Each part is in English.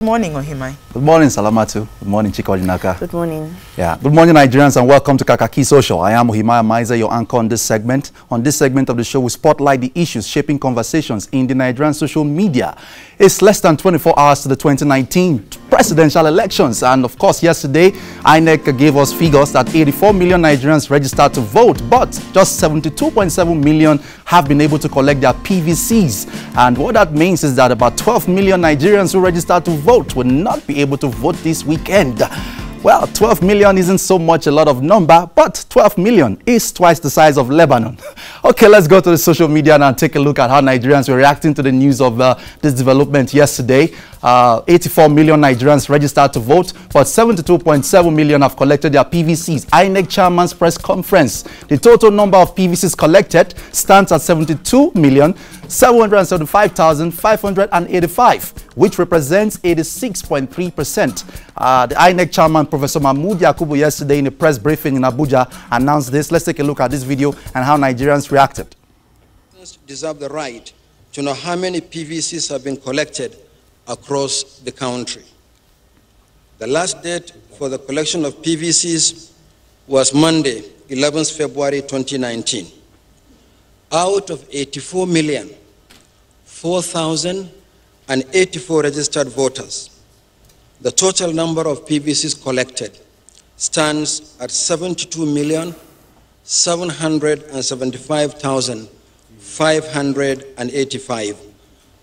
Good morning, Ohimai. Good morning, Salamatu. Good morning, Chikolinaka. Good morning. Yeah. Good morning, Nigerians, and welcome to Kakaaki Social. I am Ohimai Maiza, your anchor on this segment. On this segment of the show, we spotlight the issues shaping conversations in the Nigerian social media. It's less than 24 hours to the 2019 presidential elections. And of course, yesterday, INEC gave us figures that 84 million Nigerians registered to vote, but just 72.7 million have been able to collect their PVCs. And what that means is that about 12 million Nigerians who registered to vote will not be able to vote this weekend. Well, 12 million isn't so much a lot of number, but 12 million is twice the size of Lebanon. Okay, let's go to the social media and take a look at how Nigerians were reacting to the news of this development yesterday. 84 million Nigerians registered to vote, but 72.7 million have collected their PVCs. INEC chairman's press conference. The total number of PVCs collected stands at 72,775,585, which represents 86.3%. The INEC chairman, Professor Mahmoud Yakubu, yesterday in a press briefing in Abuja announced this. Let's take a look at this video and how Nigerians reacted. Deserve the right to know how many PVCs have been collected across the country. The last date for the collection of PVCs was Monday, 11th February 2019. Out of 84,004,084 registered voters, the total number of PVCs collected stands at 72,775,585,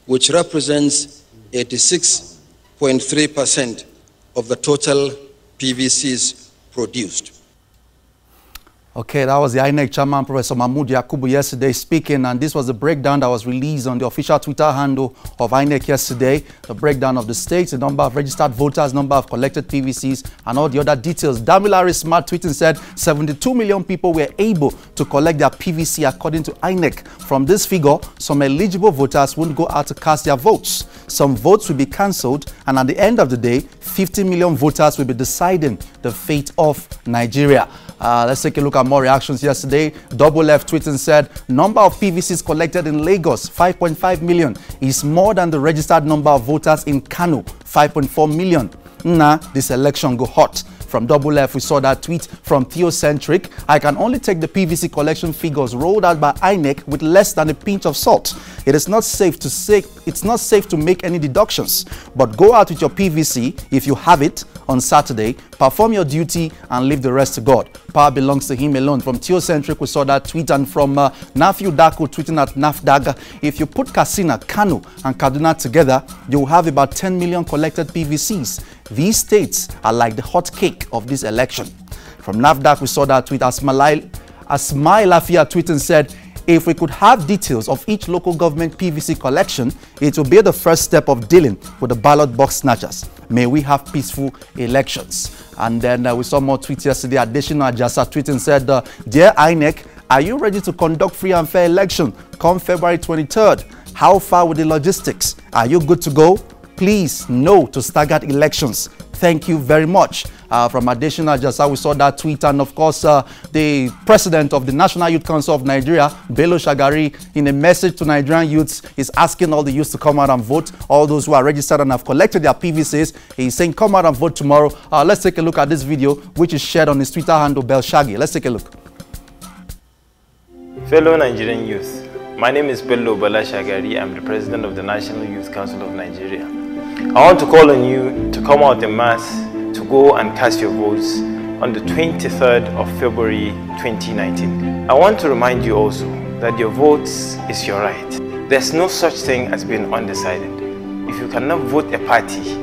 which represents 86.3% of the total PVCs produced. Okay, that was the INEC chairman, Professor Mahmoud Yakubu, yesterday speaking, and this was the breakdown that was released on the official Twitter handle of INEC yesterday. The breakdown of the states, the number of registered voters, number of collected PVCs, and all the other details. Damilare Smart tweeting said 72 million people were able to collect their PVC according to INEC. From this figure, some eligible voters won't go out to cast their votes. Some votes will be cancelled, and at the end of the day, 50 million voters will be deciding the fate of Nigeria. Let's take a look at more reactions yesterday. Double F tweeting said, number of PVCs collected in Lagos, 5.5 million, is more than the registered number of voters in Kano, 5.4 million. Nah, this election go hot. From Double F, we saw that tweet from Theocentric. I can only take the PVC collection figures rolled out by INEC with less than a pinch of salt. It is not safe to say, it's not safe to make any deductions, but go out with your PVC if you have it on Saturday, perform your duty and leave the rest to God. Power belongs to him alone. From Theocentric, we saw that tweet, and from Nafiu Dako tweeting at Nafdag, if you put Katsina, Kano and Kaduna together, you will have about 10 million collected PVCs. These states are like the hot cake of this election. From NAFDAC, we saw that tweet. Asmail Afia tweeting said, if we could have details of each local government PVC collection, it will be the first step of dealing with the ballot box snatchers. May we have peaceful elections. And then we saw more tweets yesterday. Additional Ajasa tweeting said, dear INEC, are you ready to conduct free and fair election come February 23rd? How far with the logistics? Are you good to go? Please, no to staggered elections. Thank you very much. From Additional Jasa, we saw that tweet, and of course, the president of the National Youth Council of Nigeria, Bello Shagari, in a message to Nigerian youths, is asking all the youths to come out and vote. All those who are registered and have collected their PVCs, he's saying, come out and vote tomorrow. Let's take a look at this video, which is shared on his Twitter handle, Belshagi. Let's take a look. Fellow Nigerian youth, my name is Bello Shagari. I'm the president of the National Youth Council of Nigeria. I want to call on you to come out en masse to go and cast your votes on the 23rd of February 2019. I want to remind you also that your votes is your right. There's no such thing as being undecided. If you cannot vote a party,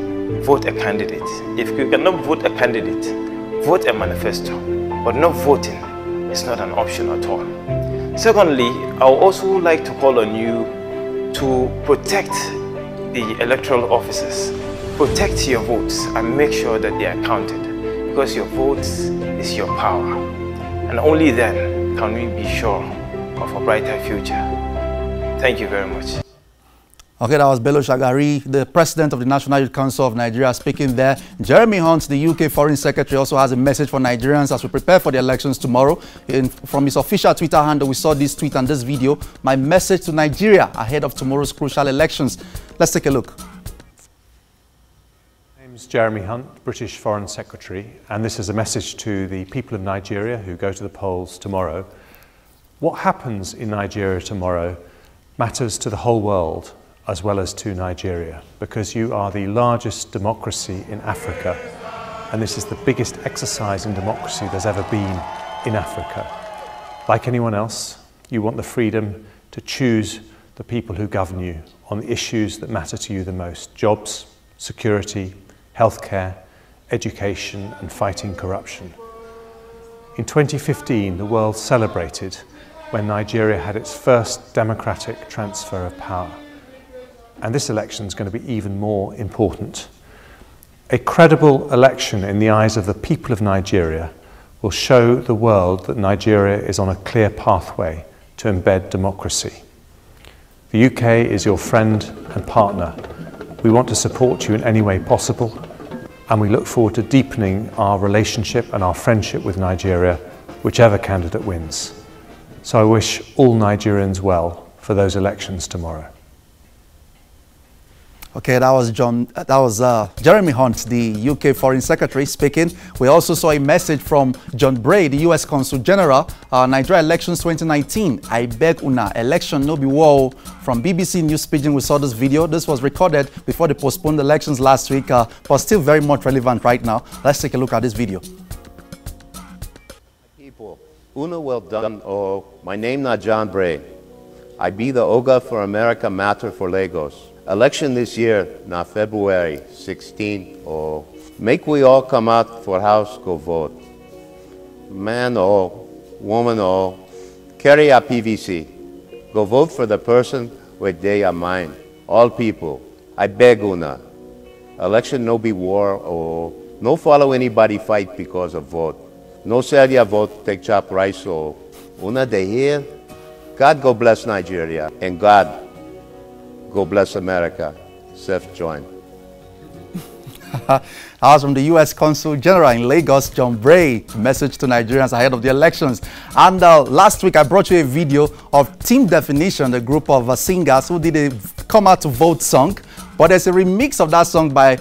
vote a candidate. If you cannot vote a candidate, vote a manifesto. But not voting is not an option at all. Secondly, I would also like to call on you to protect the electoral officers. Protect your votes and make sure that they are counted, because your votes is your power. And only then can we be sure of a brighter future. Thank you very much. Okay, that was Bello Shagari, the president of the National Youth Council of Nigeria, speaking there. Jeremy Hunt, the UK Foreign Secretary, also has a message for Nigerians as we prepare for the elections tomorrow. From his official Twitter handle, we saw this tweet and this video. My message to Nigeria ahead of tomorrow's crucial elections. Let's take a look. My name is Jeremy Hunt, British Foreign Secretary, and this is a message to the people of Nigeria who go to the polls tomorrow. What happens in Nigeria tomorrow matters to the whole world as well as to Nigeria, because you are the largest democracy in Africa, and this is the biggest exercise in democracy there's ever been in Africa. Like anyone else, you want the freedom to choose the people who govern you on the issues that matter to you the most: jobs, security, healthcare, education, and fighting corruption. In 2015, the world celebrated when Nigeria had its first democratic transfer of power. And this election is going to be even more important. A credible election in the eyes of the people of Nigeria will show the world that Nigeria is on a clear pathway to embed democracy. The UK is your friend and partner. We want to support you in any way possible, and we look forward to deepening our relationship and our friendship with Nigeria, whichever candidate wins. So I wish all Nigerians well for those elections tomorrow. Okay, that was Jeremy Hunt, the UK Foreign Secretary, speaking. We also saw a message from John Bray, the US Consul General. Nigeria elections 2019. I beg una, election no be war. From BBC News Pidgin, we saw this video. This was recorded before the postponed elections last week, but still very much relevant right now. Let's take a look at this video. People, una well done. Oh, my name na John Bray. I be the Oga for America Matter for Lagos. Election this year, na February 16. Oh, make we all come out for house go vote. Man or woman or carry a PVC. Go vote for the person with they are mine. All people, I beg una. Election no be war or no follow anybody fight because of vote. No sell your vote, take chop rice or una de here. God go bless Nigeria and God go bless America. Safe join. I was from the U.S. Consul General in Lagos, John Bray. Message to Nigerians ahead of the elections. And last week I brought you a video of Team Definition, a group of singers who did a come out to vote song. But there's a remix of that song by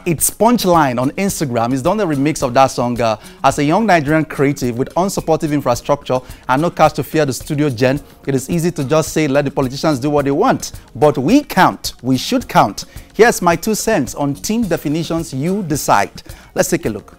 It's Punchline on Instagram. He's done a remix of that song as a young Nigerian creative with unsupportive infrastructure and no cash to fear the studio gen. It is easy to just say, let the politicians do what they want. But we count. We should count. Here's my 2 cents on Team Definitions. You decide. Let's take a look.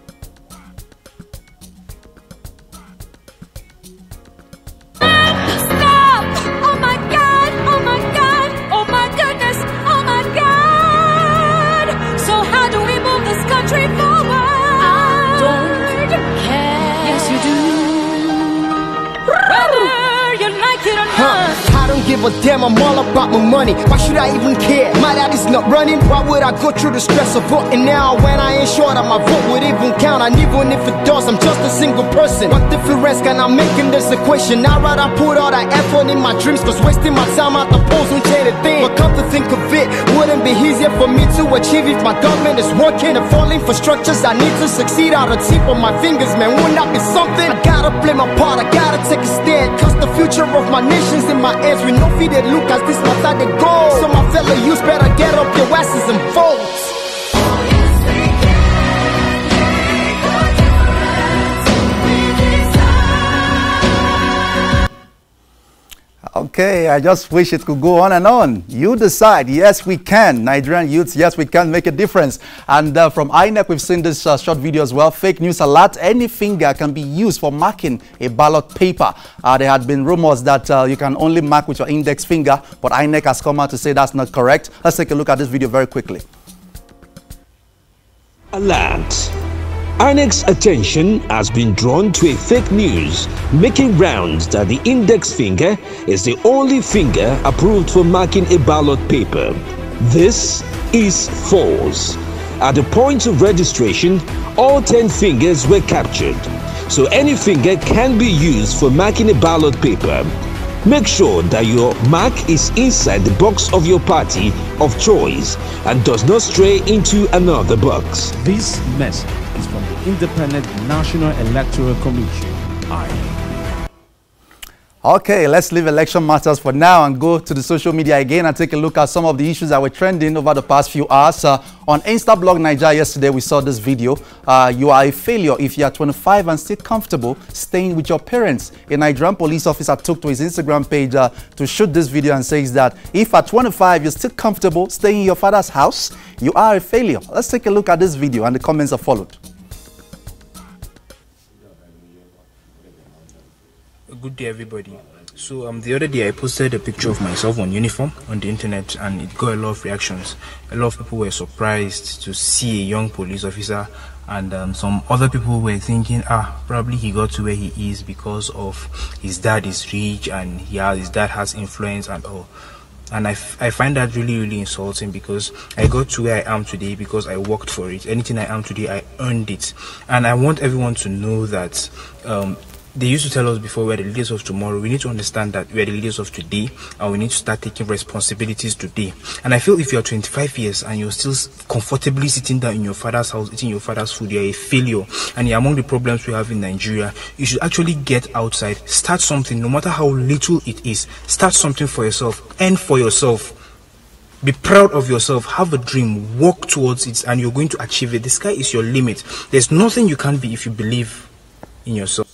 Give a damn, I'm all about my money. Why should I even care? My daddy's not running. Why would I go through the stress of voting now when I ain't sure that my vote would even count? And even if it does, I'm just a single person. What difference can I make in this equation? I'd rather put all that effort in my dreams, cause wasting my time at the polls won't change a thing. But come to think of it, wouldn't be easier for me to achieve if my government is working and falling for structures I need to succeed out of the tip of my fingers, man. Wouldn't that be something? I gotta play my part, I gotta take a stand, cause the future of my nation's in my hands. We no feed it, look as this matter they go. So my fellow youths better get up your asses and vote. Okay, I just wish it could go on and on. You decide. Yes, we can. Nigerian youths, yes, we can make a difference. And from INEC, we've seen this short video as well. Fake news alert. Any finger can be used for marking a ballot paper. There had been rumors that you can only mark with your index finger, but INEC has come out to say that's not correct. Let's take a look at this video very quickly. Alert. INEC's attention has been drawn to a fake news making rounds that the index finger is the only finger approved for marking a ballot paper. This is false. At the point of registration, all 10 fingers were captured, so any finger can be used for marking a ballot paper. Make sure that your mark is inside the box of your party of choice and does not stray into another box. This message is from the Independent National Electoral Commission, INEC. Okay, let's leave election matters for now and go to the social media again and take a look at some of the issues that were trending over the past few hours. On Instablog Nigeria yesterday, we saw this video. You are a failure if you are 25 and still comfortable staying with your parents. A Nigerian police officer took to his Instagram page to shoot this video and says that if at 25 you're still comfortable staying in your father's house, you are a failure. Let's take a look at this video and the comments have followed. Good day, everybody. So the other day I posted a picture of myself on uniform on the internet and it got a lot of reactions. A lot of people were surprised to see a young police officer, and some other people were thinking, probably he got to where he is because of his dad is rich and his dad has influence and all. And I find that really insulting, because I got to where I am today because I worked for it. Anything I am today, I earned it. And I want everyone to know that they used to tell us before we're the leaders of tomorrow. We need to understand that we're the leaders of today, and we need to start taking responsibilities today. And I feel if you're 25 years and you're still comfortably sitting down in your father's house, eating your father's food, you're a failure. And you're among the problems we have in Nigeria. You should actually get outside, start something, no matter how little it is. Start something for yourself, earn for yourself. Be proud of yourself, have a dream, work towards it, and you're going to achieve it. The sky is your limit. There's nothing you can't be if you believe in yourself.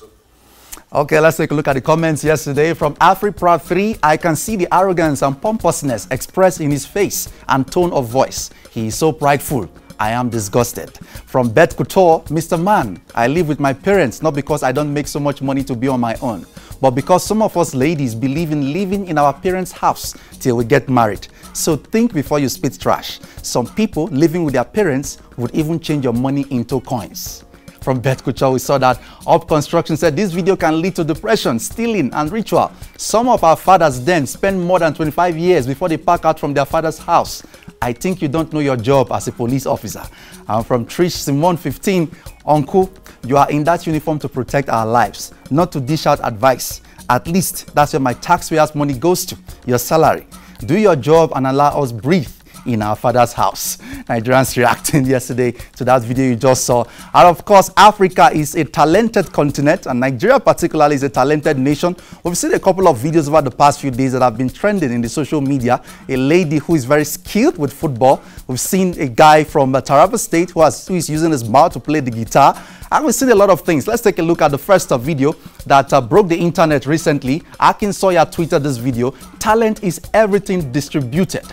Okay, let's take a look at the comments yesterday. From AfriProd3, I can see the arrogance and pompousness expressed in his face and tone of voice. He is so prideful. I am disgusted. From Beth Couture, Mr. Man, I live with my parents not because I don't make so much money to be on my own, but because some of us ladies believe in living in our parents' house till we get married. So think before you spit trash. Some people living with their parents would even change your money into coins. From Beth Couture, we saw that Up Construction said this video can lead to depression, stealing, and ritual. Some of our fathers then spend more than 25 years before they pack out from their father's house. I think you don't know your job as a police officer. And from Trish Simone 15, Uncle, you are in that uniform to protect our lives, not to dish out advice. At least that's where my taxpayers' money goes to, your salary. Do your job and allow us breathe in our father's house. Nigerians reacting yesterday to that video you just saw. And of course, Africa is a talented continent, and Nigeria particularly is a talented nation. We've seen a couple of videos over the past few days that have been trending in the social media. A lady who is very skilled with football. We've seen a guy from Taraba State who is using his mouth to play the guitar. And we've seen a lot of things. Let's take a look at the first video that broke the internet recently. Akin Sawyer tweeted this video. Talent is everything distributed.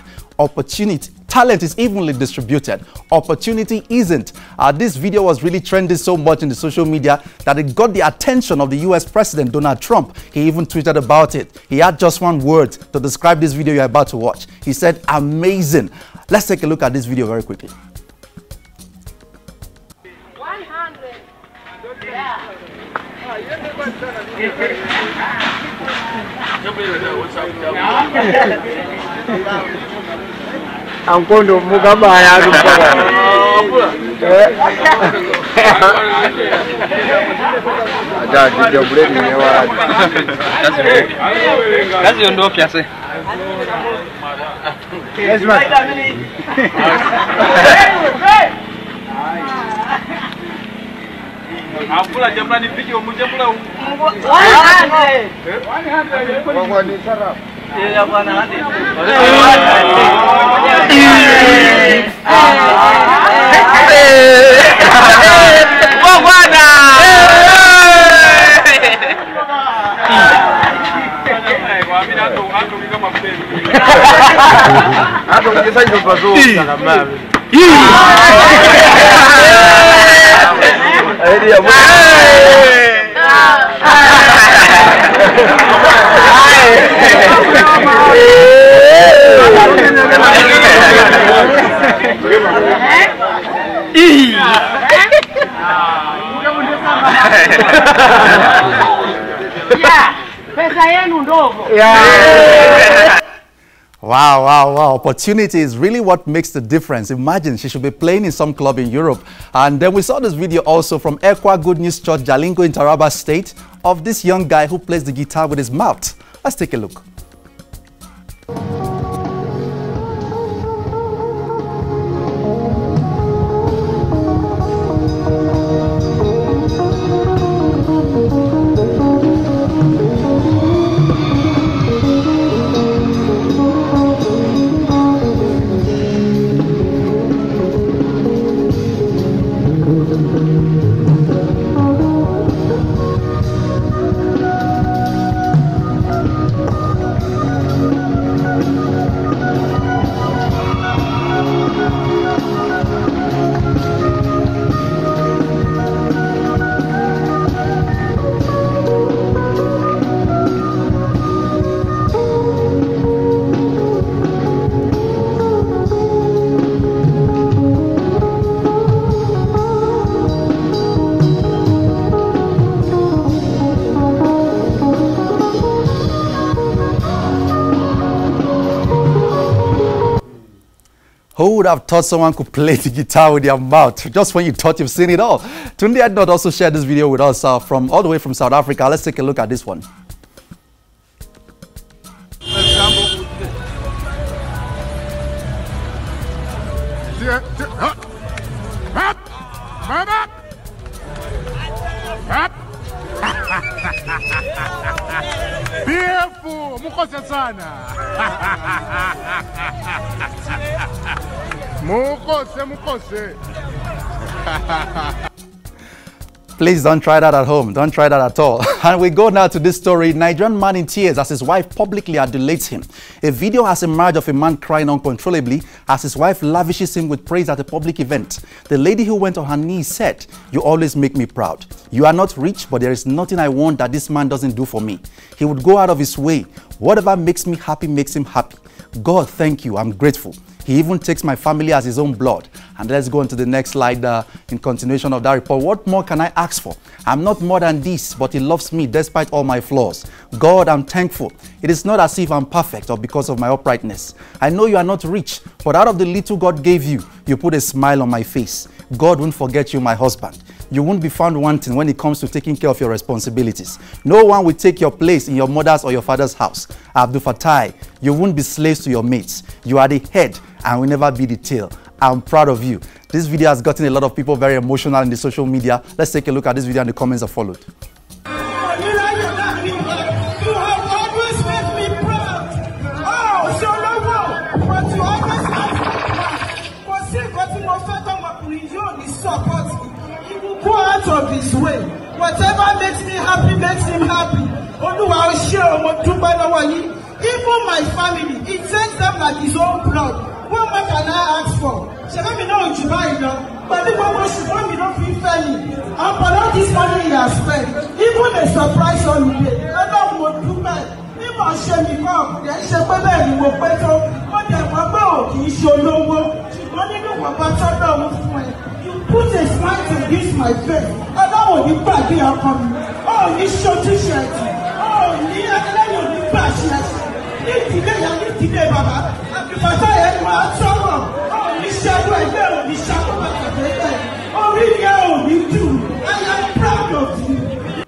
Talent is evenly distributed. Opportunity isn't. This video was really trending so much in the social media that it got the attention of the US President Donald Trump. He even tweeted about it. He had just one word to describe this video you're about to watch. He said, amazing. Let's take a look at this video very quickly. 100. Yeah. Angkondo mugaba ya rupara. Ada dijabule ni wa. Kazi ndo kiasi. Yes man. Akula jamani video mujamula. 100. Kwa ni sarap. Ya bwana hadi. Bwana. Mimi ndo kama mtemi. Hapo ungesaidia bazo sana mami. Idea. Wow. Opportunity is really what makes the difference. Imagine she should be playing in some club in Europe. And then we saw this video also from Ekwa Good News Church, Jalingo in Taraba State, of this young guy who plays the guitar with his mouth. Let's take a look. Who would have thought someone could play the guitar with their mouth just when you thought you've seen it all? Tunde Adnot also shared this video with us from all the way from South Africa. Let's take a look at this one. Please don't try that at home. Don't try that at all. And we go now to this story. Nigerian man in tears as his wife publicly adulates him. A video has emerged of a man crying uncontrollably as his wife lavishes him with praise at a public event. The lady who went on her knees said, "You always make me proud. You are not rich, but there is nothing I want that this man doesn't do for me. He would go out of his way. Whatever makes me happy makes him happy. God, thank you. I'm grateful. He even takes my family as his own blood." And let's go on to the next slide in continuation of that report. What more can I ask for? I'm not more than this, but he loves me despite all my flaws. God, I'm thankful. It is not as if I'm perfect or because of my uprightness. I know you are not rich, but out of the little God gave you, you put a smile on my face. God won't forget you, my husband. You won't be found wanting when it comes to taking care of your responsibilities. No one will take your place in your mother's or your father's house. Abdul Fatai, you won't be slaves to your mates. You are the head and will never be the tail. I'm proud of you. This video has gotten a lot of people very emotional in the social media. Let's take a look at this video and the comments that followed. Go out of his way. Whatever makes me happy makes him happy. Even my family, he takes them like his own blood. What more can I ask for? Let me know you buy it. But the moment she want me not feel fairly. And for all this money he has spent, even a surprise holiday, I don't want to pay. Even a shame come, they should pay me more better. But they want to show no more. She only know what better. Put a smile to this my face. I don't want you back here coming. Oh, you show t-shirt. Oh, you don't need back here. Need today, Baba. If I say I'm sorrow. Oh, you shadow I know. You shadow back. Oh, really? You do. I am proud of you.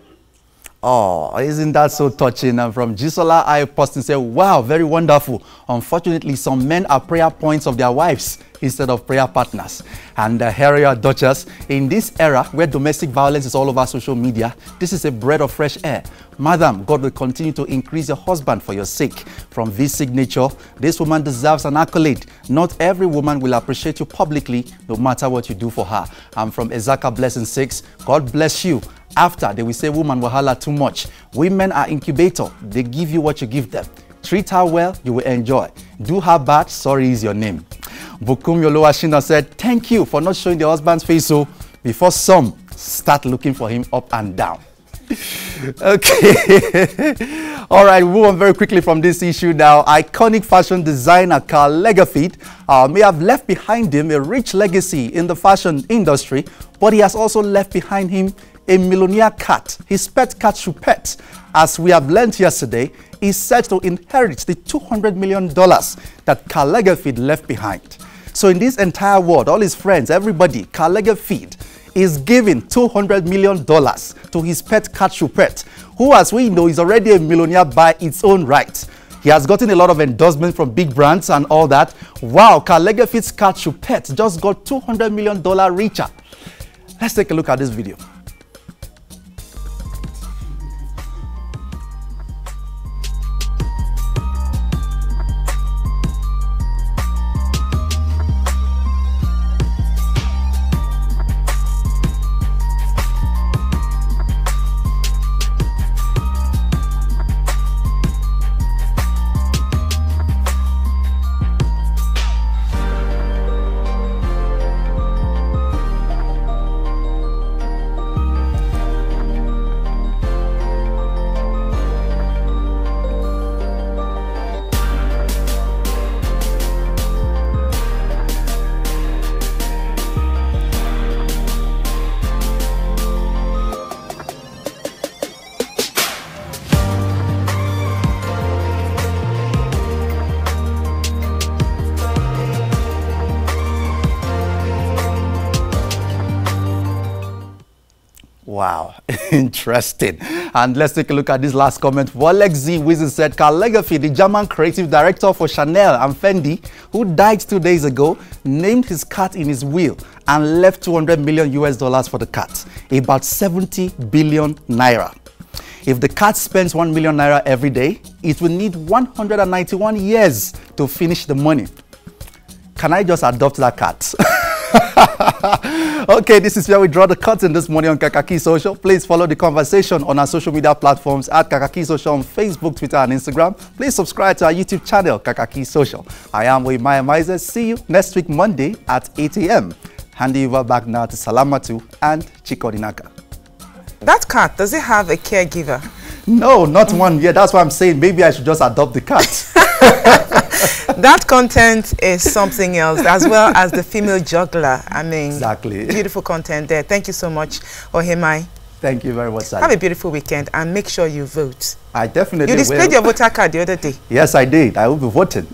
Oh, isn't that so touching? And from Gisola, I posted and said, wow, very wonderful. Unfortunately, some men are prayer points of their wives instead of prayer partners. And Harrier Duchess, in this era where domestic violence is all over social media, this is a breath of fresh air. Madam, God will continue to increase your husband for your sake. From this signature, this woman deserves an accolade. Not every woman will appreciate you publicly, no matter what you do for her. And from Ezaka Blessing 6, God bless you. After, they will say woman will holler too much. Women are incubator. They give you what you give them. Treat her well, you will enjoy. Do her bad, sorry is your name. Bukum Yoloashina said, thank you for not showing the husband's face so before some start looking for him up and down. Okay. All right, we move on very quickly from this issue now. Iconic fashion designer Karl Lagerfeld may have left behind him a rich legacy in the fashion industry, but he has also left behind him a millionaire cat. His pet cat, Choupette, as we have learned yesterday, is set to inherit the $200 million that Karl Lagerfeld left behind. So in this entire world, all his friends, everybody, Karl Lagerfeld is giving $200 million to his pet cat, Choupette, who, as we know, is already a millionaire by its own right. He has gotten a lot of endorsement from big brands and all that. Wow, Karl Lagerfeld's cat, Choupette, just got $200 million richer. Let's take a look at this video. Wow, interesting. And let's take a look at this last comment. Wolex Z Wizard said, Karl Lagerfeld, the German creative director for Chanel and Fendi, who died 2 days ago, named his cat in his will and left $200 million for the cat, about 70 billion naira. If the cat spends 1 million naira every day, it will need 191 years to finish the money. Can I just adopt that cat? Okay, this is where we draw the curtain this morning on Kakaaki Social. Please follow the conversation on our social media platforms at Kakaaki Social on Facebook, Twitter, and Instagram. Please subscribe to our YouTube channel, Kakaaki Social. I am Maya Mize. See you next week, Monday at 8 a.m. Handing over back now to Salamatu and Chikodinaka. That cat, does it have a caregiver? No, not one yet. That's why I'm saying maybe I should just adopt the cat. That content is something else, as well as the female juggler. I mean, exactly. Beautiful content there. Thank you so much, Ohimai. Thank you very much, Sally. Have a beautiful weekend and make sure you vote. I definitely will. You displayed your voter card the other day. Yes, I did. I will be voting.